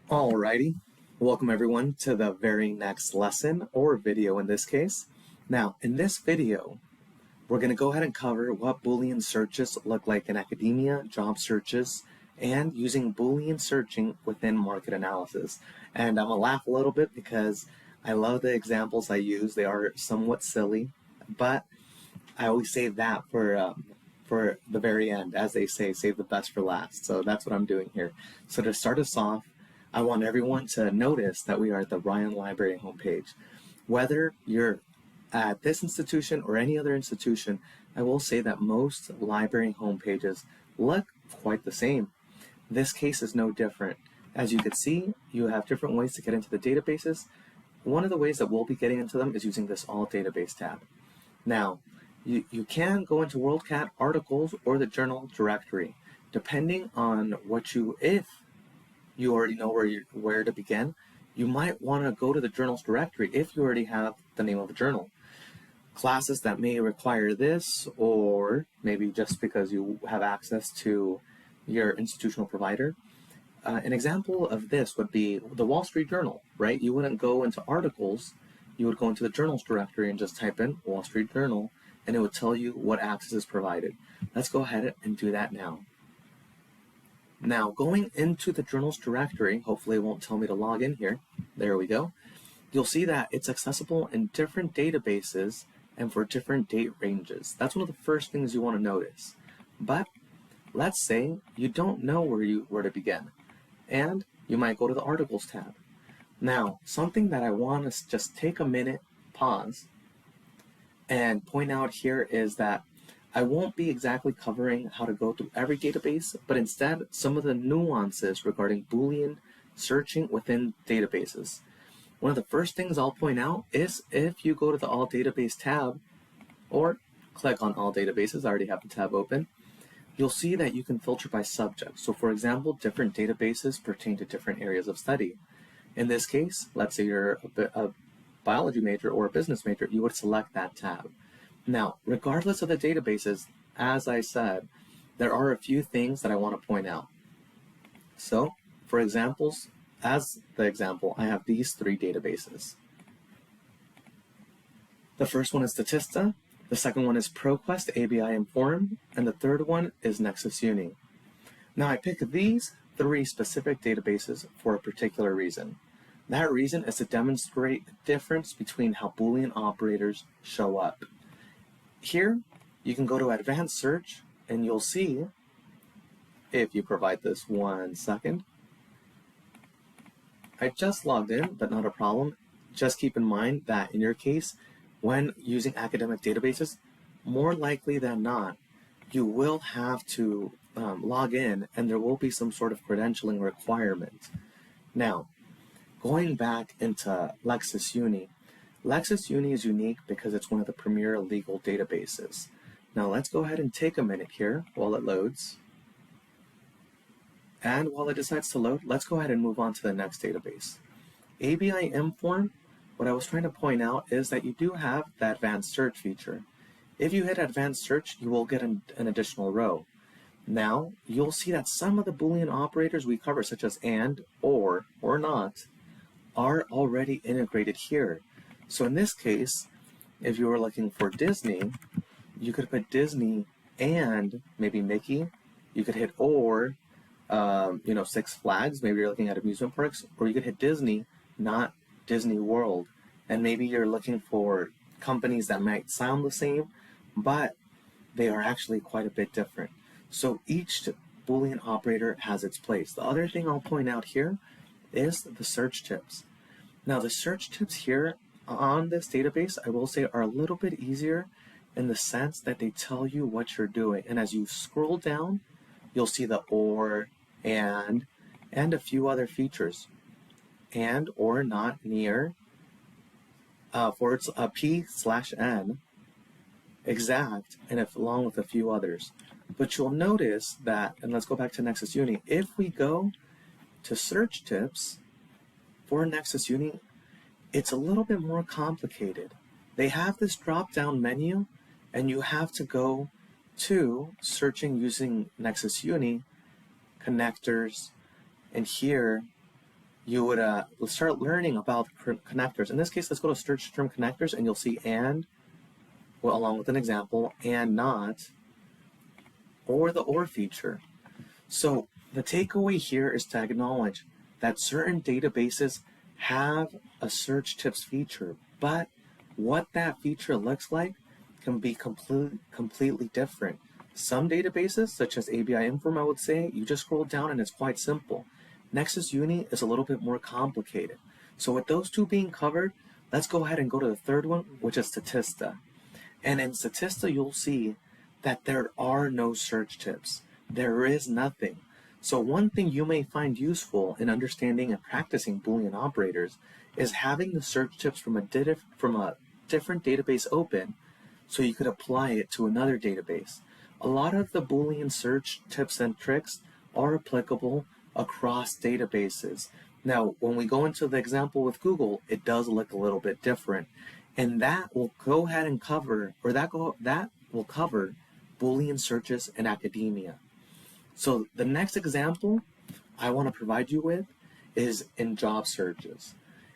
Alrighty, welcome everyone to the very next lesson, or video in this case. Now, in this video, we're going to go ahead and cover what Boolean searches look like in academia, job searches, and using Boolean searching within market analysis. And I'm going to laugh a little bit because I love the examples I use. They are somewhat silly, but I always save that for the very end. As they say, save the best for last. So that's what I'm doing here. So to start us off, I want everyone to notice that we are at the Ryan Library homepage. Whether you're at this institution or any other institution, I will say that most library homepages look quite the same. This case is no different. As you can see, you have different ways to get into the databases. One of the ways that we'll be getting into them is using this All Database tab. Now, you can go into WorldCat articles or the journal directory, depending on if you already know where to begin. You might want to go to the journals directory if you already have the name of a journal. Classes that may require this, or maybe just because you have access to your institutional provider. An example of this would be the Wall Street Journal, right? You wouldn't go into articles, you would go into the journals directory and just type in Wall Street Journal, and it would tell you what access is provided. Let's go ahead and do that now. Now, going into the journals directory, hopefully it won't tell me to log in here. There we go. You'll see that it's accessible in different databases and for different date ranges. That's one of the first things you want to notice. But let's say you don't know where to begin, and you might go to the articles tab. Now, something that I want to just take a minute, pause, and point out here is that I won't be exactly covering how to go through every database, but instead some of the nuances regarding Boolean searching within databases. One of the first things I'll point out is if you go to the All Database tab, or click on All Databases, I already have the tab open, you'll see that you can filter by subject. So for example, different databases pertain to different areas of study. In this case, let's say you're a biology major or a business major, you would select that tab. Now, regardless of the databases, as I said, there are a few things that I want to point out. So, for examples, as the example, I have these three databases. The first one is Statista, the second one is ProQuest, ABI Inform, and the third one is Nexus Uni. Now, I pick these three specific databases for a particular reason. That reason is to demonstrate the difference between how Boolean operators show up. Here, you can go to Advanced Search, and you'll see, if you provide this 1 second, I just logged in, but not a problem. Just keep in mind that in your case, when using academic databases, more likely than not, you will have to log in, and there will be some sort of credentialing requirement. Now, going back into Lexis Uni, Lexis Uni is unique because it's one of the premier legal databases. Now let's go ahead and take a minute here while it loads. And while it decides to load, let's go ahead and move on to the next database. ABI Inform, what I was trying to point out is that you do have the advanced search feature. If you hit advanced search, you will get an additional row. Now, you'll see that some of the Boolean operators we cover, such as and, or not, are already integrated here. So in this case, if you were looking for Disney, you could put Disney and maybe Mickey. You could hit or, Six Flags. Maybe you're looking at amusement parks. Or you could hit Disney, not Disney World. And maybe you're looking for companies that might sound the same, but they are actually quite a bit different. So each Boolean operator has its place. The other thing I'll point out here is the search tips. Now, the search tips here on this database, I will say, are a little bit easier in the sense that they tell you what you're doing. And as you scroll down, you'll see the or, and a few other features. And, or, not, near, P/N, exact, and along with a few others. But you'll notice that, and let's go back to Nexus Uni, if we go to search tips for Nexus Uni, it's a little bit more complicated. They have this drop-down menu, and you have to go to searching using Nexus Uni, connectors, and here you would start learning about connectors. In this case, let's go to search term connectors, and you'll see and, well, along with an example, and not, or the or feature. So the takeaway here is to acknowledge that certain databases have a search tips feature, but what that feature looks like can be completely different. Some databases, such as ABI Inform, I would say, you just scroll down and it's quite simple. Nexus Uni is a little bit more complicated. So with those two being covered, let's go ahead and go to the third one, which is Statista. And in Statista, you'll see that there are no search tips. There is nothing. So one thing you may find useful in understanding and practicing Boolean operators is having the search tips from a different database open so you could apply it to another database. A lot of the Boolean search tips and tricks are applicable across databases. Now, when we go into the example with Google, it does look a little bit different. And that will go ahead and cover, or that will cover Boolean searches in academia. So the next example I want to provide you with is in job searches.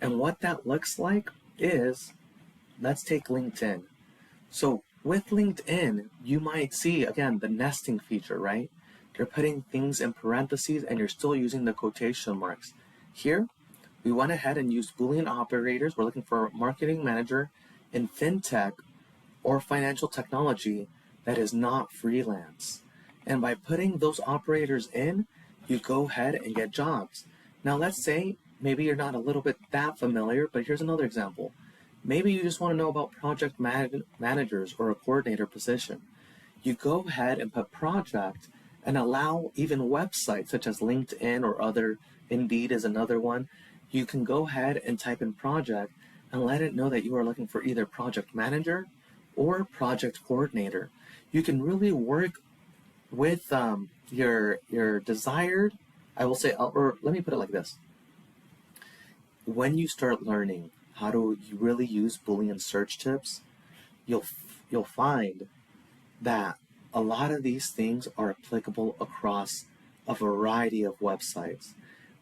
And what that looks like is, let's take LinkedIn. So with LinkedIn, you might see, again, the nesting feature, right? You're putting things in parentheses and you're still using the quotation marks. Here, we went ahead and used Boolean operators. We're looking for a marketing manager in fintech or financial technology that is not freelance. And by putting those operators in, you go ahead and get jobs. Now let's say maybe you're not a little bit that familiar, but here's another example. Maybe you just want to know about project managers or a coordinator position. You go ahead and put project and allow even websites such as LinkedIn or other, Indeed is another one. You can go ahead and type in project and let it know that you are looking for either project manager or project coordinator. You can really work with your desired, I will say, or let me put it like this. When you start learning how to really use Boolean search tips, you'll find that a lot of these things are applicable across a variety of websites.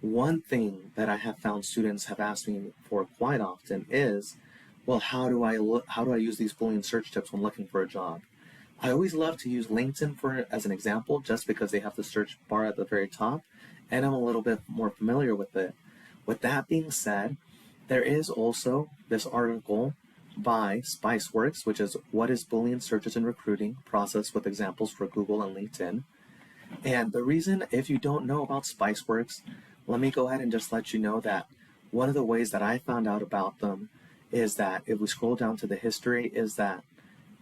One thing that I have found students have asked me for quite often is, well, how do I use these Boolean search tips when looking for a job? I always love to use LinkedIn as an example, just because they have the search bar at the very top, and I'm a little bit more familiar with it. With that being said, there is also this article by Spiceworks, which is What is Boolean Searches in Recruiting, process with examples for Google and LinkedIn. And the reason, if you don't know about Spiceworks, let me go ahead and just let you know that one of the ways that I found out about them is that if we scroll down to the history, is that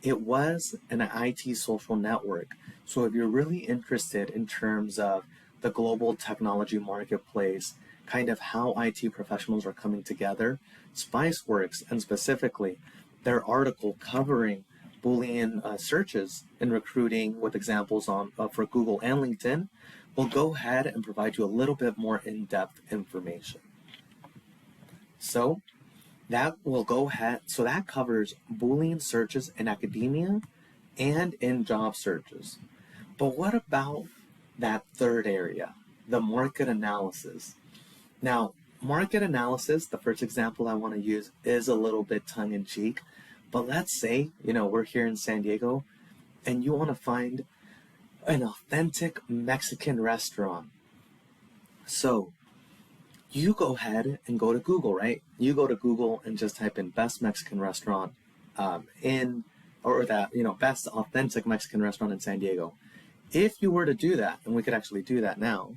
it was an IT social network. So if you're really interested in terms of the global technology marketplace, kind of how IT professionals are coming together, Spiceworks, and specifically their article covering Boolean searches in recruiting with examples on for Google and LinkedIn, will go ahead and provide you a little bit more in-depth information. So that will go ahead, so that covers Boolean searches in academia and in job searches. But what about that third area, the market analysis? Now, market analysis, the first example I want to use is a little bit tongue-in-cheek, but let's say, we're here in San Diego and you want to find an authentic Mexican restaurant. So you go ahead and go to Google, right? You go to Google and just type in best Mexican restaurant best authentic Mexican restaurant in San Diego. If you were to do that, and we could actually do that now,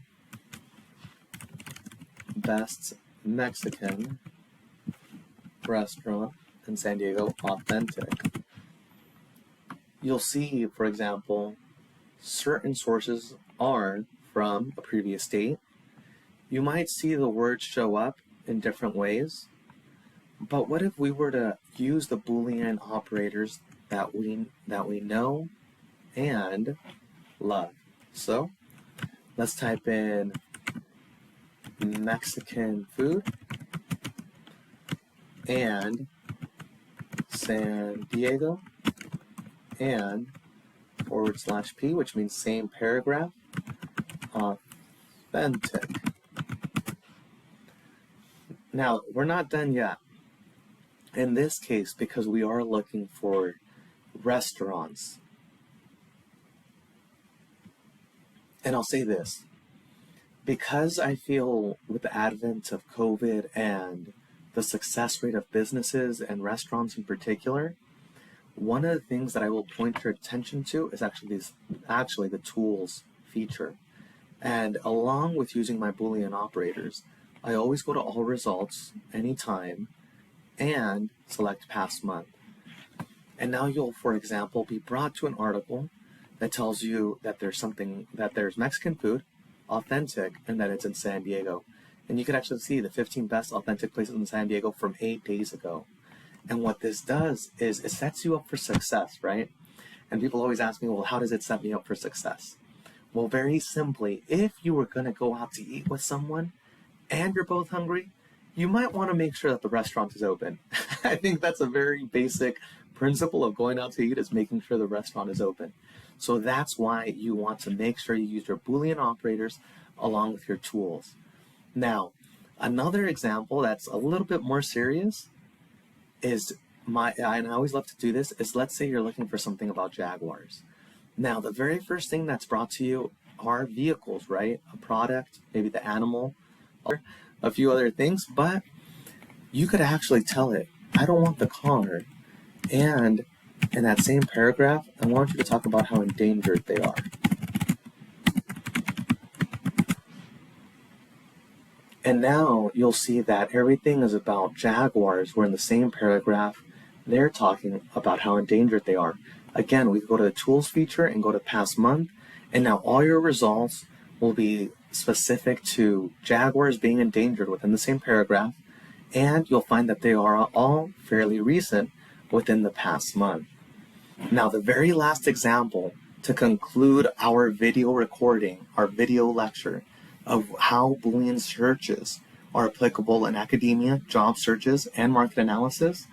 best Mexican restaurant in San Diego, authentic, you'll see, for example, certain sources are from a previous state. You might see the words show up in different ways, but what if we were to use the Boolean operators that we know and love? So let's type in Mexican food and San Diego and /P, which means same paragraph, authentic. Now, we're not done yet. In this case, because we are looking for restaurants. And I'll say this, because I feel with the advent of COVID and the success rate of businesses and restaurants in particular, one of the things that I will point your attention to is actually the tools feature. And along with using my Boolean operators, I always go to all results, anytime, and select past month. And now you'll, for example, be brought to an article that tells you that there's Mexican food, authentic, and that it's in San Diego. And you can actually see the 15 best authentic places in San Diego from 8 days ago. And what this does is it sets you up for success, right? And people always ask me, well, how does it set me up for success? Well, very simply, if you were going to go out to eat with someone and you're both hungry, you might want to make sure that the restaurant is open. I think that's a very basic principle of going out to eat, is making sure the restaurant is open. So that's why you want to make sure you use your Boolean operators along with your tools. Now, another example that's a little bit more serious is and I always love to do this, is let's say you're looking for something about Jaguars. Now, the very first thing that's brought to you are vehicles, right? A product, maybe the animal, or a few other things, but you could actually tell it, I don't want the car. And in that same paragraph, I want you to talk about how endangered they are. And now you'll see that everything is about Jaguars, where in the same paragraph, they're talking about how endangered they are. Again, we go to the tools feature and go to past month, and now all your results will be specific to Jaguars being endangered within the same paragraph, and you'll find that they are all fairly recent within the past month. Now, the very last example to conclude our video recording, our video lecture of how Boolean searches are applicable in academia, job searches, and market analysis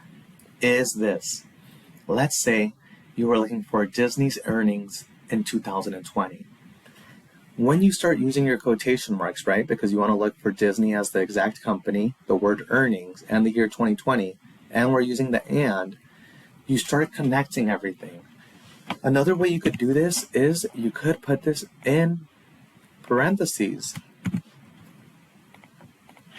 is this. Let's say you were looking for Disney's earnings in 2020. When you start using your quotation marks, right, because you want to look for Disney as the exact company, the word earnings, and the year 2020, and we're using the and, you start connecting everything. Another way you could do this is you could put this in parentheses.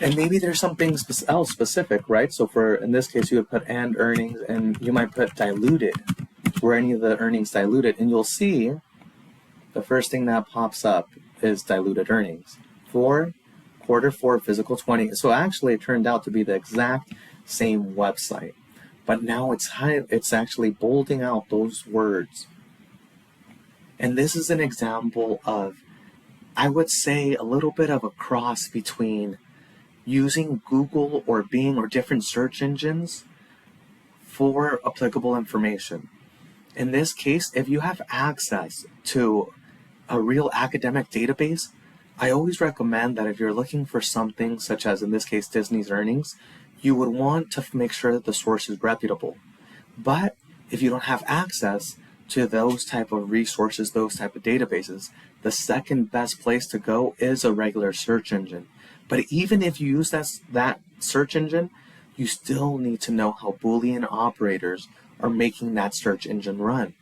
And maybe there's something else specific, right? So in this case, you would put and earnings, and you might put diluted, where any of the earnings diluted, and you'll see the first thing that pops up is diluted earnings for Q4 fiscal 20. So actually it turned out to be the exact same website, but now it's actually bolding out those words. And this is an example of, I would say, a little bit of a cross between using Google or Bing or different search engines for applicable information. In this case, if you have access to a real academic database, I always recommend that if you're looking for something such as, in this case, Disney's earnings, you would want to make sure that the source is reputable. But if you don't have access to those type of resources, those type of databases, the second best place to go is a regular search engine. But even if you use that search engine, you still need to know how Boolean operators are making that search engine run.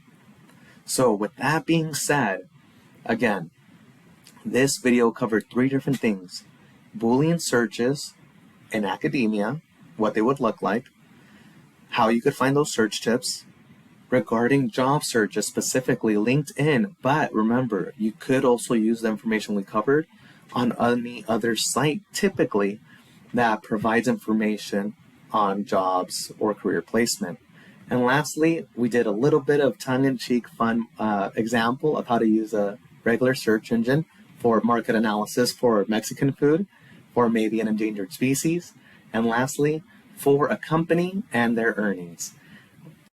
So with that being said, again, this video covered 3 different things: Boolean searches in academia, what they would look like, how you could find those search tips, regarding job searches, specifically LinkedIn, but remember, you could also use the information we covered on any other site, typically, that provides information on jobs or career placement. And lastly, we did a little bit of tongue-in-cheek fun example of how to use a regular search engine for market analysis for Mexican food, or maybe an endangered species, and lastly, for a company and their earnings.